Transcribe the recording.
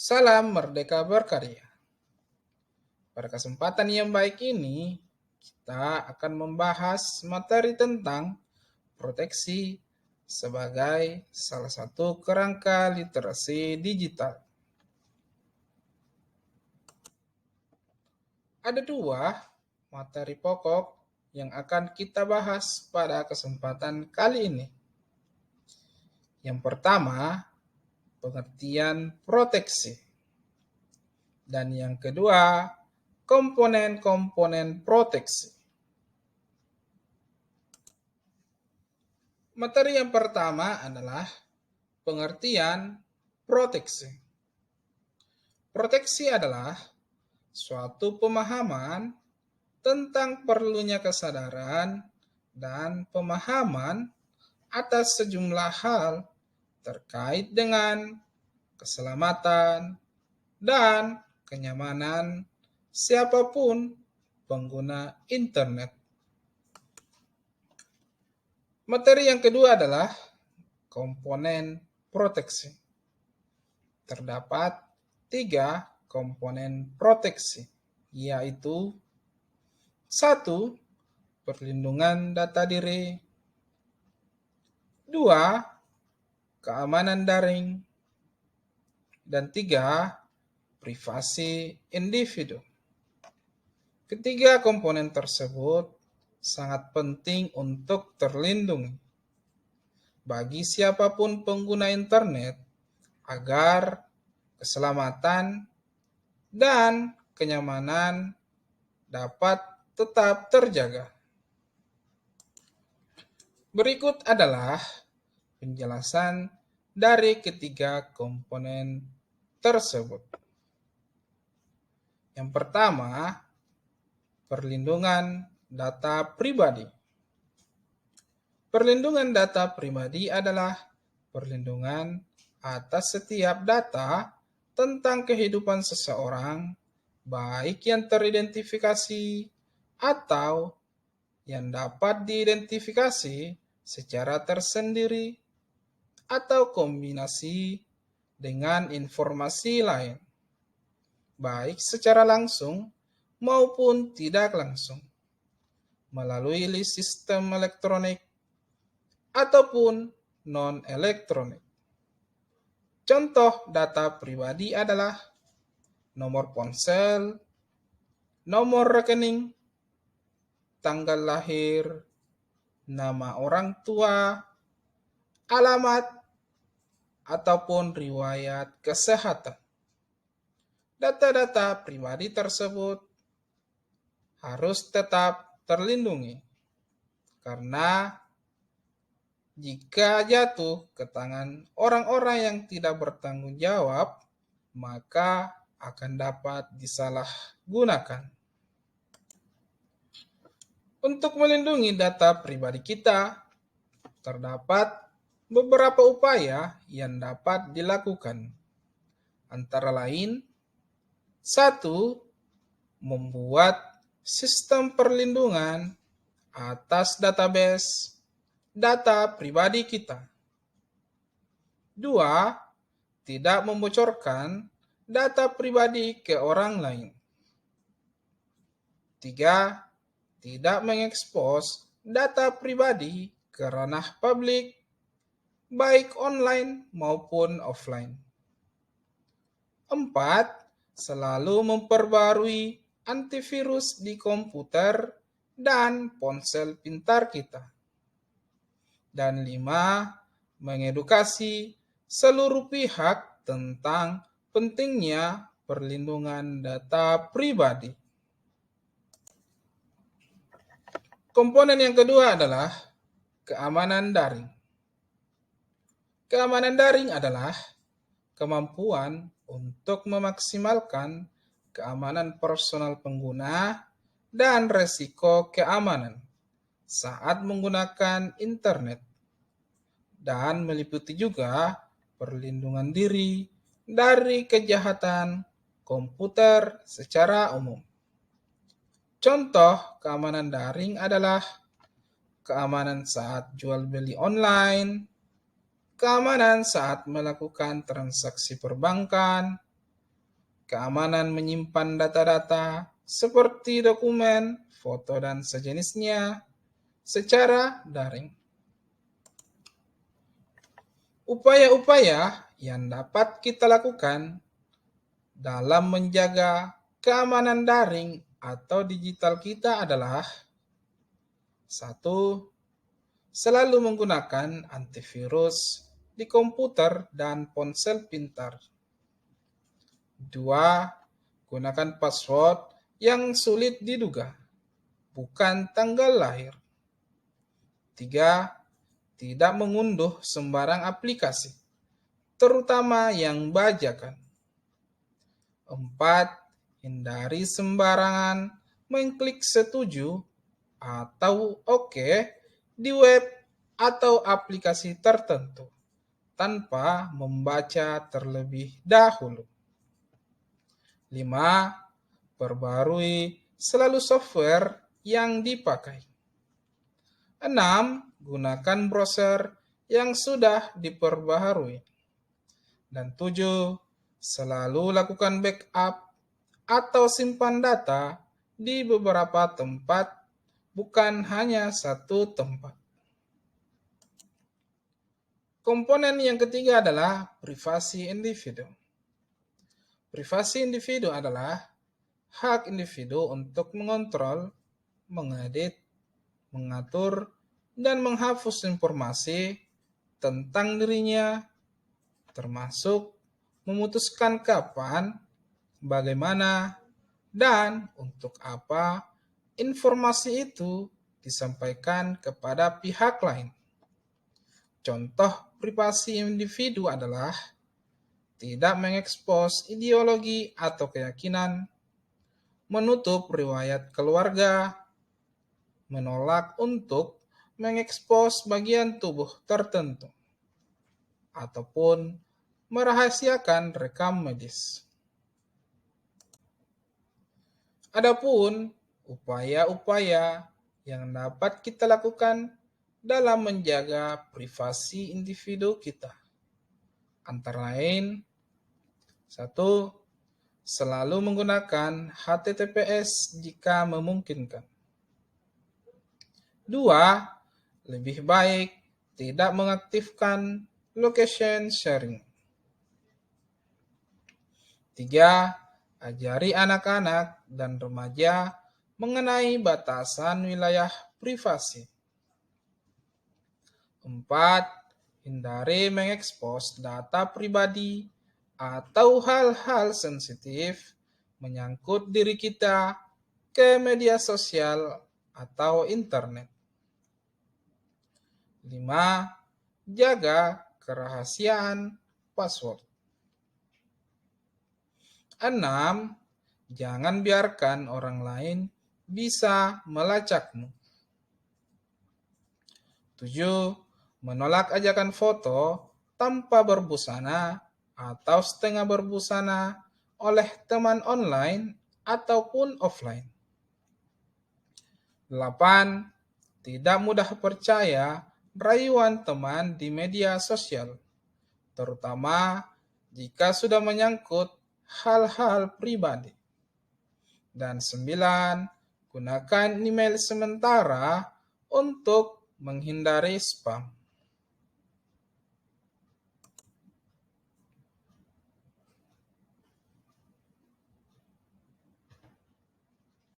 Salam Merdeka Berkarya. Pada kesempatan yang baik ini, kita akan membahas materi tentang proteksi sebagai salah satu kerangka literasi digital. Ada dua materi pokok yang akan kita bahas pada kesempatan kali ini. Yang pertama, pengertian proteksi. Dan yang kedua, komponen-komponen proteksi. Materi yang pertama adalah pengertian proteksi. Proteksi adalah suatu pemahaman tentang perlunya kesadaran dan pemahaman atas sejumlah hal terkait dengan keselamatan dan kenyamanan siapapun pengguna internet. Materi yang kedua adalah komponen proteksi. Terdapat 3 komponen proteksi, yaitu 1. Perlindungan data diri, 2. Keamanan daring, dan 3. Privasi individu. Ketiga komponen tersebut sangat penting untuk terlindungi bagi siapapun pengguna internet agar keselamatan dan kenyamanan dapat tetap terjaga. Berikut adalah penjelasan dari ketiga komponen tersebut. Yang pertama, perlindungan data pribadi. Perlindungan data pribadi adalah perlindungan atas setiap data tentang kehidupan seseorang, baik yang teridentifikasi atau yang dapat diidentifikasi secara tersendiri atau kombinasi dengan informasi lain, baik secara langsung maupun tidak langsung, melalui sistem elektronik ataupun non-elektronik. Contoh data pribadi adalah nomor ponsel, nomor rekening, tanggal lahir, nama orang tua, alamat, ataupun riwayat kesehatan. Data-data pribadi tersebut harus tetap terlindungi, karena jika jatuh ke tangan orang-orang yang tidak bertanggung jawab, maka akan dapat disalahgunakan. Untuk melindungi data pribadi kita, terdapat beberapa upaya yang dapat dilakukan. Antara lain, 1. Membuat sistem perlindungan atas database data pribadi kita. 2. Tidak membocorkan data pribadi ke orang lain. 3. Tidak mengekspos data pribadi ke ranah publik, baik online maupun offline. 4. Selalu memperbarui antivirus di komputer dan ponsel pintar kita. Dan 5. Mengedukasi seluruh pihak tentang pentingnya perlindungan data pribadi. Komponen yang kedua adalah keamanan daring. Keamanan daring adalah kemampuan untuk memaksimalkan keamanan personal pengguna dan resiko keamanan saat menggunakan internet, dan meliputi juga perlindungan diri dari kejahatan komputer secara umum. Contoh keamanan daring adalah keamanan saat jual beli online, keamanan saat melakukan transaksi perbankan, keamanan menyimpan data-data seperti dokumen, foto, dan sejenisnya secara daring. Upaya-upaya yang dapat kita lakukan dalam menjaga keamanan daring atau digital kita adalah: 1. Selalu menggunakan antivirus di komputer dan ponsel pintar. 2. Gunakan password yang sulit diduga, bukan tanggal lahir. 3. Tidak mengunduh sembarang aplikasi, terutama yang bajakan. 4. Hindari sembarangan mengklik setuju atau oke di web atau aplikasi tertentu tanpa membaca terlebih dahulu. 5. Perbarui selalu software yang dipakai. 6. Gunakan browser yang sudah diperbaharui. Dan 7. Selalu lakukan backup atau simpan data di beberapa tempat, bukan hanya satu tempat. Komponen yang ketiga adalah privasi individu. Privasi individu adalah hak individu untuk mengontrol, mengedit, mengatur, dan menghapus informasi tentang dirinya, termasuk memutuskan kapan, bagaimana, dan untuk apa informasi itu disampaikan kepada pihak lain. Contoh privasi individu adalah tidak mengekspos ideologi atau keyakinan, menutup riwayat keluarga, menolak untuk mengekspos bagian tubuh tertentu, ataupun merahasiakan rekam medis. Adapun upaya-upaya yang dapat kita lakukan dalam menjaga privasi individu kita, antara lain: 1. Selalu menggunakan HTTPS jika memungkinkan. 2. Lebih baik tidak mengaktifkan location sharing. 3. Ajari anak-anak dan remaja mengenai batasan wilayah privasi. 4. Hindari mengekspos data pribadi atau hal-hal sensitif menyangkut diri kita ke media sosial atau internet. 5. Jaga kerahasiaan password. 6. Jangan biarkan orang lain bisa melacakmu. 7. Menolak ajakan foto tanpa berbusana atau setengah berbusana oleh teman online ataupun offline. 8. Tidak mudah percaya rayuan teman di media sosial, terutama jika sudah menyangkut hal-hal pribadi. Dan 9. Gunakan email sementara untuk menghindari spam.